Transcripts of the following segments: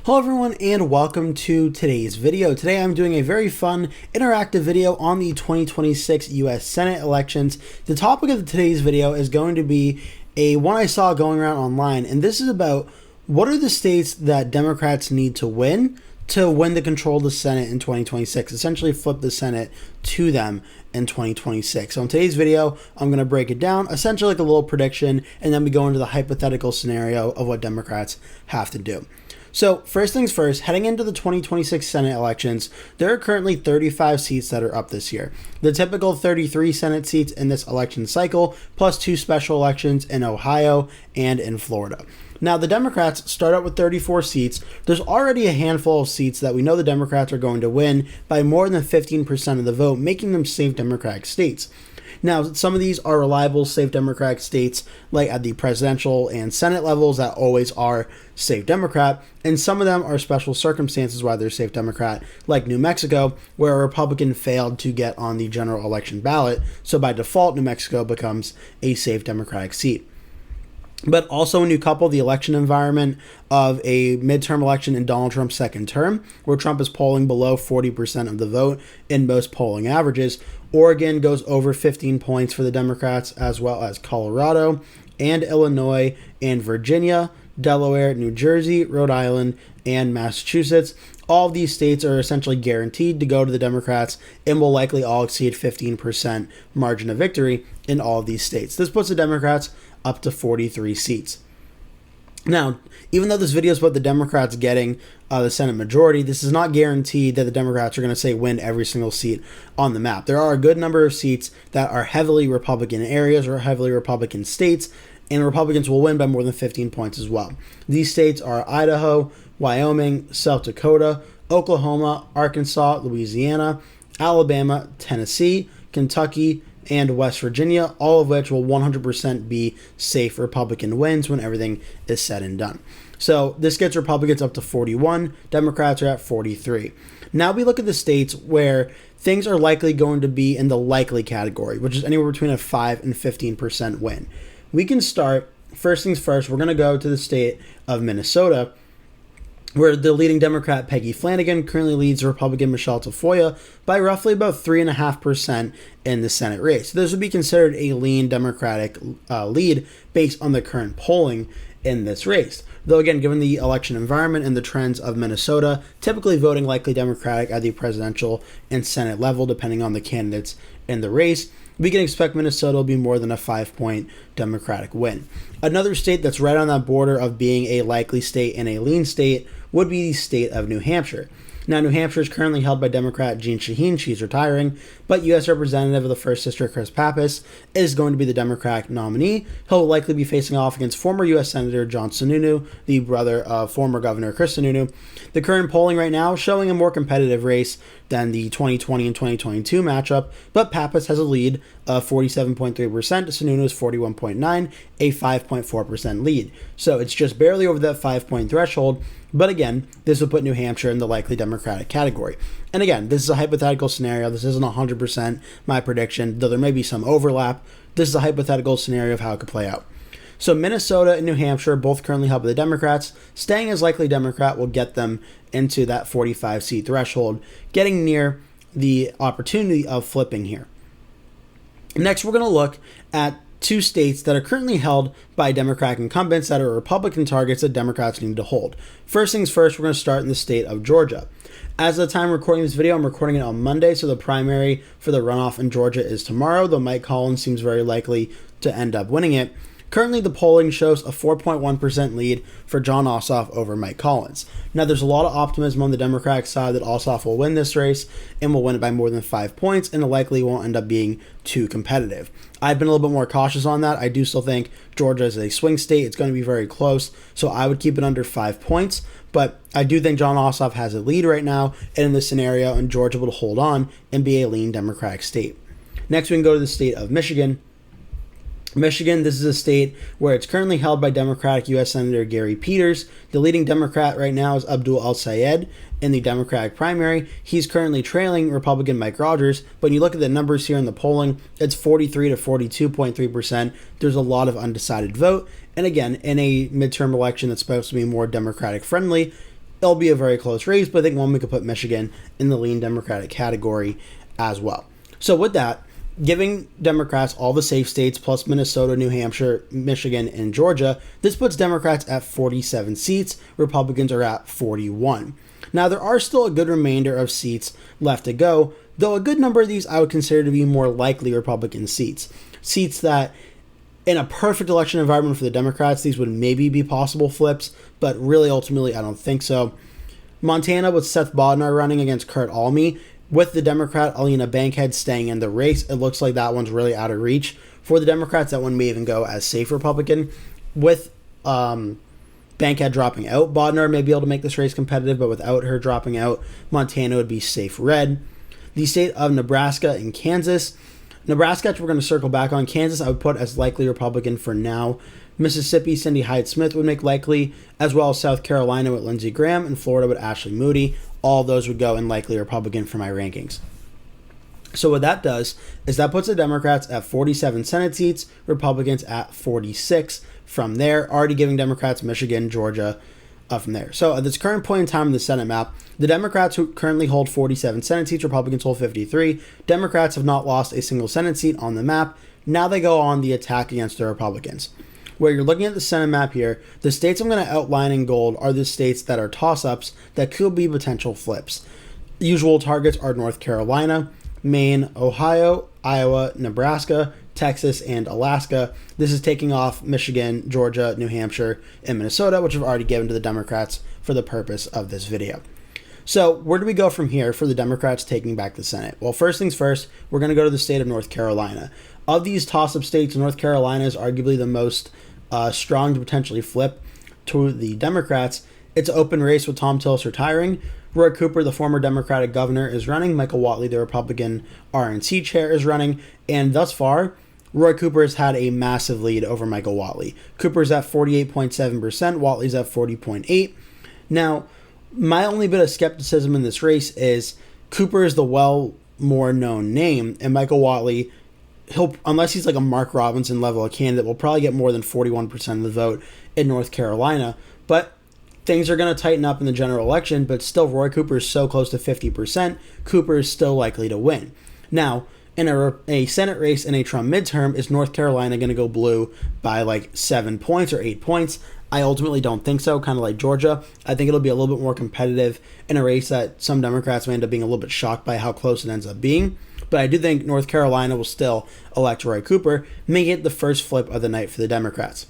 Hello everyone and welcome to today's video. Today I'm doing a very fun interactive video on the 2026 US Senate elections. The topic of today's video is going to be one I saw going around online, and this is about what are the states that Democrats need to win the control of the Senate in 2026, essentially flip the Senate to them in 2026. So in today's video, I'm going to break it down, essentially like a little prediction, and then we go into the hypothetical scenario of what Democrats have to do. So first things first, heading into the 2026 Senate elections, there are currently 35 seats that are up this year. The typical 33 Senate seats in this election cycle, plus 2 special elections in Ohio and in Florida. Now, the Democrats start out with 34 seats. There's already a handful of seats that we know the Democrats are going to win by more than 15% of the vote, making them safe Democratic states. Now, some of these are reliable, safe Democratic states, like at the presidential and Senate levels, that always are safe Democrat, and some of them are special circumstances why they're safe Democrat, like New Mexico, where a Republican failed to get on the general election ballot, so by default, New Mexico becomes a safe Democratic seat. But also when you couple the election environment of a midterm election in Donald Trump's second term, where Trump is polling below 40% of the vote in most polling averages, Oregon goes over 15 points for the Democrats, as well as Colorado and Illinois and Virginia, Delaware, New Jersey, Rhode Island, and Massachusetts. All of these states are essentially guaranteed to go to the Democrats and will likely all exceed 15% margin of victory in all of these states. This puts the Democrats up to 43 seats. Now, even though this video is about the Democrats getting the Senate majority, this is not guaranteed that the Democrats are going to say win every single seat on the map. There are a good number of seats that are heavily Republican areas or heavily Republican states, and Republicans will win by more than 15 points as well. These states are Idaho, Wyoming, South Dakota, Oklahoma, Arkansas, Louisiana, Alabama, Tennessee, Kentucky, and West Virginia, all of which will 100% be safe Republican wins when everything is said and done. So this gets Republicans up to 41, Democrats are at 43. Now we look at the states where things are likely going to be in the likely category, which is anywhere between a 5 and 15% win. We can start, first things first, we're going to go to the state of Minnesota, where the leading Democrat Peggy Flanagan currently leads Republican Michelle Tafoya by roughly about 3.5% in the Senate race. So this would be considered a lean Democratic lead based on the current polling in this race. Though again, given the election environment and the trends of Minnesota, typically voting likely Democratic at the presidential and Senate level, depending on the candidates in the race, we can expect Minnesota will be more than a 5-point Democratic win. Another state that's right on that border of being a likely state and a lean state would be the state of New Hampshire. Now, New Hampshire is currently held by Democrat Jeanne Shaheen. She's retiring, but U.S. Representative of the 1st District Chris Pappas is going to be the Democratic nominee. He'll likely be facing off against former U.S. Senator John Sununu, the brother of former Governor Chris Sununu. The current polling right now is showing a more competitive race than the 2020 and 2022 matchup, but Pappas has a lead of 47.3%, Sununu is 41.9%, a 5.4% lead. So it's just barely over that 5-point threshold. But again, this would put New Hampshire in the likely Democratic category. And again, this is a hypothetical scenario. This isn't 100% my prediction, though there may be some overlap. This is a hypothetical scenario of how it could play out. So Minnesota and New Hampshire, both currently held by the Democrats. Staying as likely Democrat will get them into that 45-seat threshold, getting near the opportunity of flipping here. Next, we're going to look at 2 states that are currently held by Democratic incumbents that are Republican targets that Democrats need to hold. First things first, we're going to start in the state of Georgia. As of the time recording this video, I'm recording it on Monday, so the primary for the runoff in Georgia is tomorrow, though Mike Collins seems very likely to end up winning it. Currently, the polling shows a 4.1% lead for Jon Ossoff over Mike Collins. Now, there's a lot of optimism on the Democratic side that Ossoff will win this race and will win it by more than 5 points, and it likely won't end up being too competitive. I've been a little bit more cautious on that. I do still think Georgia is a swing state. It's going to be very close, so I would keep it under 5 points. But I do think Jon Ossoff has a lead right now, and in this scenario, and Georgia will hold on and be a lean Democratic state. Next, we can go to the state of Michigan. Michigan, this is a state where it's currently held by Democratic U.S. Senator Gary Peters. The leading Democrat right now is Abdul El-Sayed in the Democratic primary. He's currently trailing Republican Mike Rogers, but when you look at the numbers here in the polling, it's 43 to 42.3%. There's a lot of undecided vote. And again, in a midterm election that's supposed to be more Democratic friendly, it'll be a very close race, but I think one we could put Michigan in the lean Democratic category as well. So with that, giving Democrats all the safe states plus Minnesota, New Hampshire, Michigan, and Georgia, this puts Democrats at 47 seats. Republicans are at 41. Now, there are still a good remainder of seats left to go, though a good number of these I would consider to be more likely Republican seats. Seats that, in a perfect election environment for the Democrats, these would maybe be possible flips, but really, ultimately, I don't think so. Montana with Seth Bodnar running against Kurt Alme. With the Democrat Alina Bankhead staying in the race, it looks like that one's really out of reach. For the Democrats, that one may even go as safe Republican. With Bankhead dropping out, Bodnar may be able to make this race competitive, but without her dropping out, Montana would be safe red. The state of Nebraska and Kansas. Nebraska, we're going to circle back on. Kansas, I would put as likely Republican for now. Mississippi, Cindy Hyde-Smith would make likely, as well as South Carolina with Lindsey Graham, and Florida with Ashley Moody. All those would go in likely Republican for my rankings. So what that does is that puts the Democrats at 47 Senate seats, Republicans at 46 from there, already giving Democrats Michigan, Georgia from there. So at this current point in time in the Senate map, the Democrats who currently hold 47 Senate seats, Republicans hold 53. Democrats have not lost a single Senate seat on the map. Now they go on the attack against the Republicans. Where you're looking at the Senate map here, the states I'm going to outline in gold are the states that are toss-ups that could be potential flips. The usual targets are North Carolina, Maine, Ohio, Iowa, Nebraska, Texas, and Alaska. This is taking off Michigan, Georgia, New Hampshire, and Minnesota, which I've already given to the Democrats for the purpose of this video. So where do we go from here for the Democrats taking back the Senate? Well, first things first, we're going to go to the state of North Carolina. Of these toss-up states, North Carolina is arguably the most strong to potentially flip to the Democrats. It's an open race with Tom Tillis retiring. Roy Cooper, the former Democratic governor, is running. Michael Whatley, the Republican RNC chair, is running. And thus far, Roy Cooper has had a massive lead over Michael Whatley. Cooper's at 48.7%, Whatley's at 40.8%. Now, my only bit of skepticism in this race is Cooper is the more known name, and Michael Whatley, unless he's like a Mark Robinson level of candidate, will probably get more than 41% of the vote in North Carolina. But things are going to tighten up in the general election, but still Roy Cooper is so close to 50%, Cooper is still likely to win. Now, in a Senate race in a Trump midterm, is North Carolina going to go blue by like 7 points or 8 points? I ultimately don't think so, kind of like Georgia. I think it'll be a little bit more competitive in a race that some Democrats may end up being a little bit shocked by how close it ends up being. But I do think North Carolina will still elect Roy Cooper, making it the first flip of the night for the Democrats.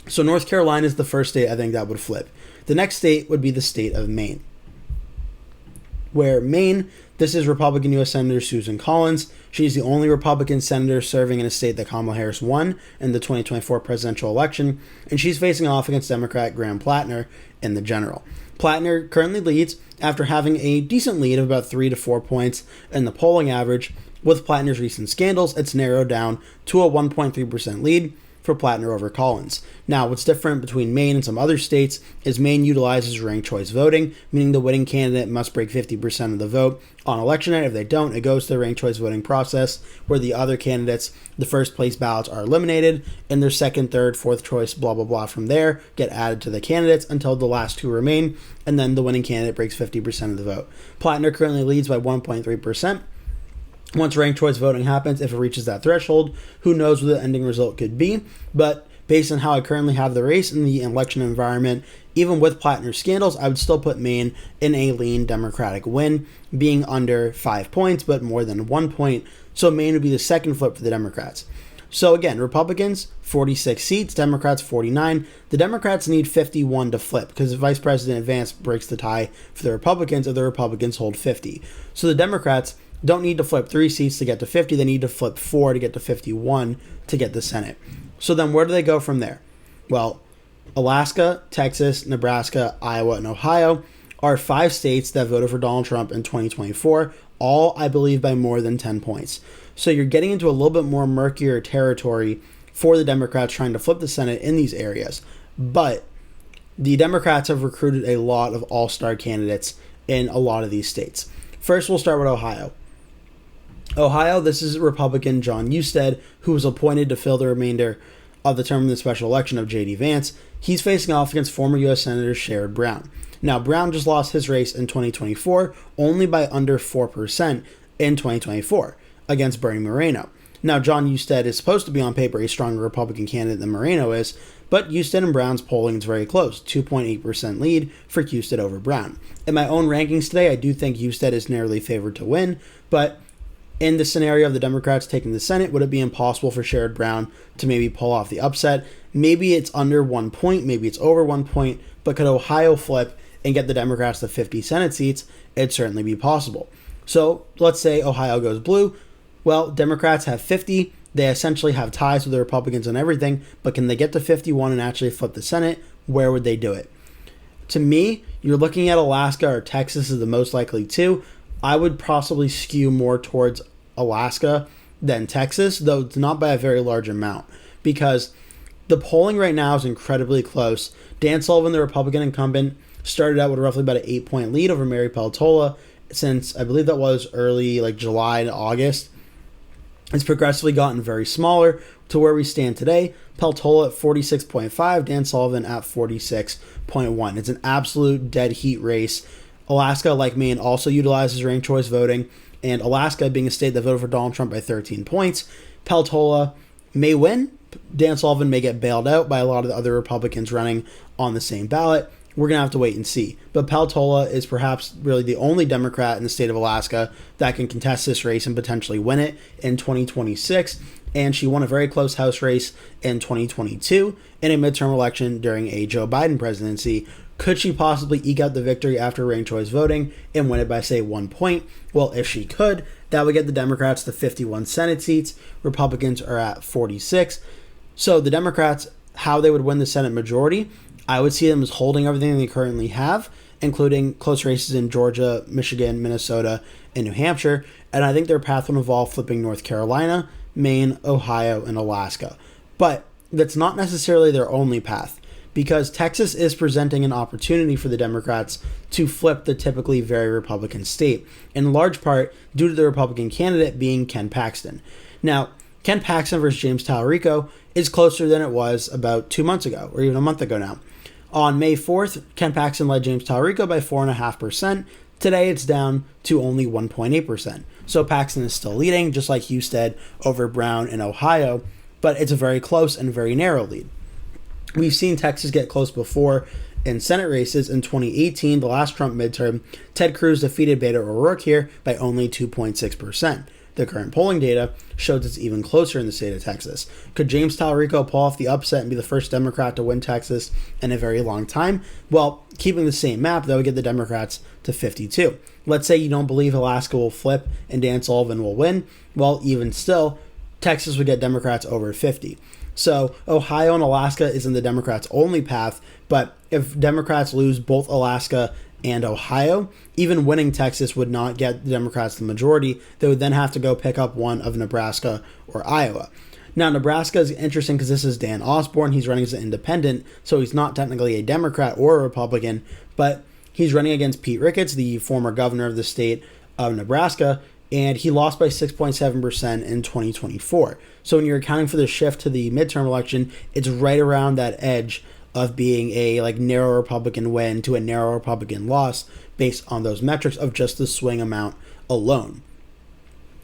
So North Carolina is the first state I think that would flip. The next state would be the state of Maine. Where Maine, this is Republican U.S. Senator Susan Collins. She's the only Republican senator serving in a state that Kamala Harris won in the 2024 presidential election, and she's facing off against Democrat Graham Plattner in the general. Plattner currently leads after having a decent lead of about 3 to 4 points in the polling average. With Plattner's recent scandals, it's narrowed down to a 1.3% lead for Plattner over Collins. Now, what's different between Maine and some other states is Maine utilizes ranked choice voting, meaning the winning candidate must break 50% of the vote on election night. If they don't, it goes to the ranked choice voting process where the other candidates, the first place ballots are eliminated, and their second, third, fourth choice, blah, blah, blah from there get added to the candidates until the last two remain, and then the winning candidate breaks 50% of the vote. Plattner currently leads by 1.3%. Once ranked choice voting happens, if it reaches that threshold, who knows what the ending result could be. But based on how I currently have the race in the election environment, even with Plattner's scandals, I would still put Maine in a lean Democratic win, being under 5 points, but more than 1 point. So Maine would be the second flip for the Democrats. So again, Republicans, 46 seats, Democrats, 49. The Democrats need 51 to flip because Vice President Vance breaks the tie for the Republicans if the Republicans hold 50. So the Democrats don't need to flip 3 seats to get to 50. They need to flip 4 to get to 51 to get the Senate. So then where do they go from there? Well, Alaska, Texas, Nebraska, Iowa, and Ohio are 5 states that voted for Donald Trump in 2024, all, I believe, by more than 10 points. So you're getting into a little bit more murkier territory for the Democrats trying to flip the Senate in these areas. But the Democrats have recruited a lot of all-star candidates in a lot of these states. First, we'll start with Ohio. Ohio, this is Republican John Husted, who was appointed to fill the remainder of the term in the special election of J.D. Vance, he's facing off against former U.S. Senator Sherrod Brown. Now, Brown just lost his race in 2024 only by under 4% in 2024 against Bernie Moreno. Now, John Husted is supposed to be on paper a stronger Republican candidate than Moreno is, but Husted and Brown's polling is very close, 2.8% lead for Husted over Brown. In my own rankings today, I do think Husted is narrowly favored to win, but in the scenario of the Democrats taking the Senate, would it be impossible for Sherrod Brown to maybe pull off the upset? Maybe it's under 1 point, maybe it's over 1 point, but could Ohio flip and get the Democrats to 50 Senate seats? It'd certainly be possible. So let's say Ohio goes blue. Well, Democrats have 50. They essentially have ties with the Republicans and everything, but can they get to 51 and actually flip the Senate? Where would they do it? To me, you're looking at Alaska or Texas as the most likely two. I would possibly skew more towards Alaska than Texas, though it's not by a very large amount, because the polling right now is incredibly close. Dan Sullivan, the Republican incumbent, started out with roughly about an 8-point lead over Mary Peltola since I believe that was early July to August. It's progressively gotten very smaller to where we stand today. Peltola at 46.5, Dan Sullivan at 46.1. It's an absolute dead heat race. Alaska, like Maine, also utilizes ranked choice voting, and Alaska, being a state that voted for Donald Trump by 13 points, Peltola may win. Dan Sullivan may get bailed out by a lot of the other Republicans running on the same ballot. We're going to have to wait and see. But Peltola is perhaps really the only Democrat in the state of Alaska that can contest this race and potentially win it in 2026. And she won a very close House race in 2022 in a midterm election during a Joe Biden presidency. Could she possibly eke out the victory after ranked choice voting and win it by, say, 1 point? Well, if she could, that would get the Democrats to 51 Senate seats. Republicans are at 46. So the Democrats, how they would win the Senate majority, I would see them as holding everything they currently have, including close races in Georgia, Michigan, Minnesota, and New Hampshire. And I think their path would involve flipping North Carolina, Maine, Ohio, and Alaska. But that's not necessarily their only path, because Texas is presenting an opportunity for the Democrats to flip the typically very Republican state, in large part due to the Republican candidate being Ken Paxton. Now, Ken Paxton versus James Talarico is closer than it was about 2 months ago, or even a month ago now. On May 4th, Ken Paxton led James Talarico by 4.5%. Today, it's down to only 1.8%. So Paxton is still leading, just like Husted over Brown in Ohio, but it's a very close and very narrow lead. We've seen Texas get close before in Senate races. In 2018, the last Trump midterm, Ted Cruz defeated Beto O'Rourke here by only 2.6%. The current polling data shows it's even closer in the state of Texas. Could James Talarico pull off the upset and be the first Democrat to win Texas in a very long time? Well, keeping the same map, that would get the Democrats to 52. Let's say you don't believe Alaska will flip and Dan Sullivan will win. Well, even still, Texas would get Democrats over 50. So Ohio and Alaska isn't the Democrats' only path, but if Democrats lose both Alaska and Ohio, even winning Texas would not get the Democrats the majority. They would then have to go pick up one of Nebraska or Iowa. Now, Nebraska is interesting because this is Dan Osborne. He's running as an independent, so he's not technically a Democrat or a Republican, but he's running against Pete Ricketts, the former governor of the state of Nebraska, and he lost by 6.7% in 2024. So when you're accounting for the shift to the midterm election, it's right around that edge of being a narrow Republican win to a narrow Republican loss based on those metrics of just the swing amount alone.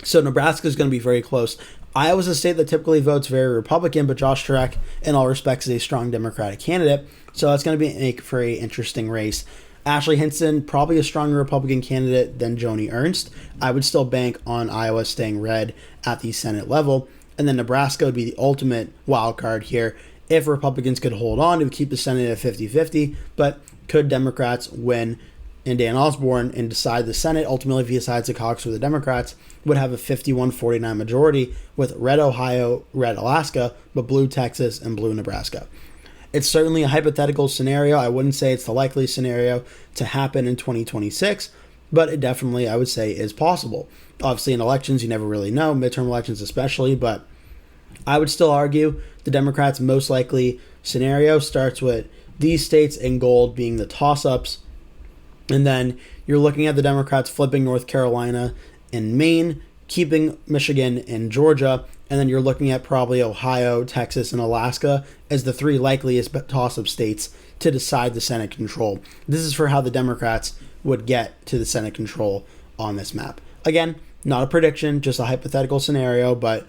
So Nebraska is going to be very close. Iowa's a state that typically votes very Republican, but Josh Turek, in all respects, is a strong Democratic candidate. So that's going to be a very interesting race. Ashley Hinson, probably a stronger Republican candidate than Joni Ernst. I would still bank on Iowa staying red at the Senate level. And then Nebraska would be the ultimate wild card here. If Republicans could hold on to keep the Senate at 50-50, but could Democrats win and Dan Osborne and decide the Senate, ultimately if he decides to caucus with the Democrats, would have a 51-49 majority with red Ohio, red Alaska, but blue Texas and blue Nebraska. It's certainly a hypothetical scenario. I wouldn't say it's the likely scenario to happen in 2026, but it definitely, I would say, is possible. Obviously, in elections, you never really know, midterm elections especially, but I would still argue the Democrats' most likely scenario starts with these states in gold being the toss-ups, and then you're looking at the Democrats flipping North Carolina and Maine, keeping Michigan and Georgia, and then you're looking at probably Ohio, Texas, and Alaska as the three likeliest toss-up states to decide the Senate control. This is for how the Democrats would get to the Senate control on this map. Again, not a prediction, just a hypothetical scenario, but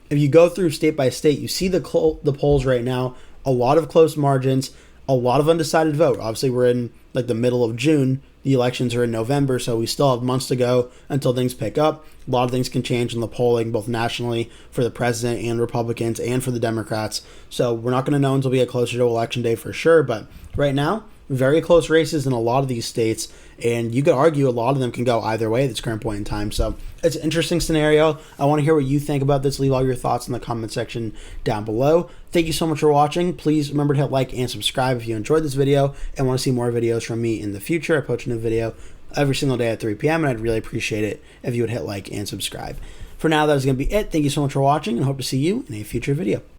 if you go through state by state, you see the polls right now, a lot of close margins, a lot of undecided vote. Obviously, we're in like the middle of June. The elections are in November, so we still have months to go until things pick up. A lot of things can change in the polling, both nationally for the president and Republicans and for the Democrats. So we're not going to know until we get closer to Election Day for sure. But right now, very close races in a lot of these states, and you could argue a lot of them can go either way at this current point in time. So it's an interesting scenario. I want to hear what you think about this. Leave all your thoughts in the comment section down below. Thank you so much for watching. Please remember to hit like and subscribe if you enjoyed this video and want to see more videos from me in the future. I post a new video every single day at 3 p.m. and I'd really appreciate it if you would hit like and subscribe. For now, that is going to be it. Thank you so much for watching and hope to see you in a future video.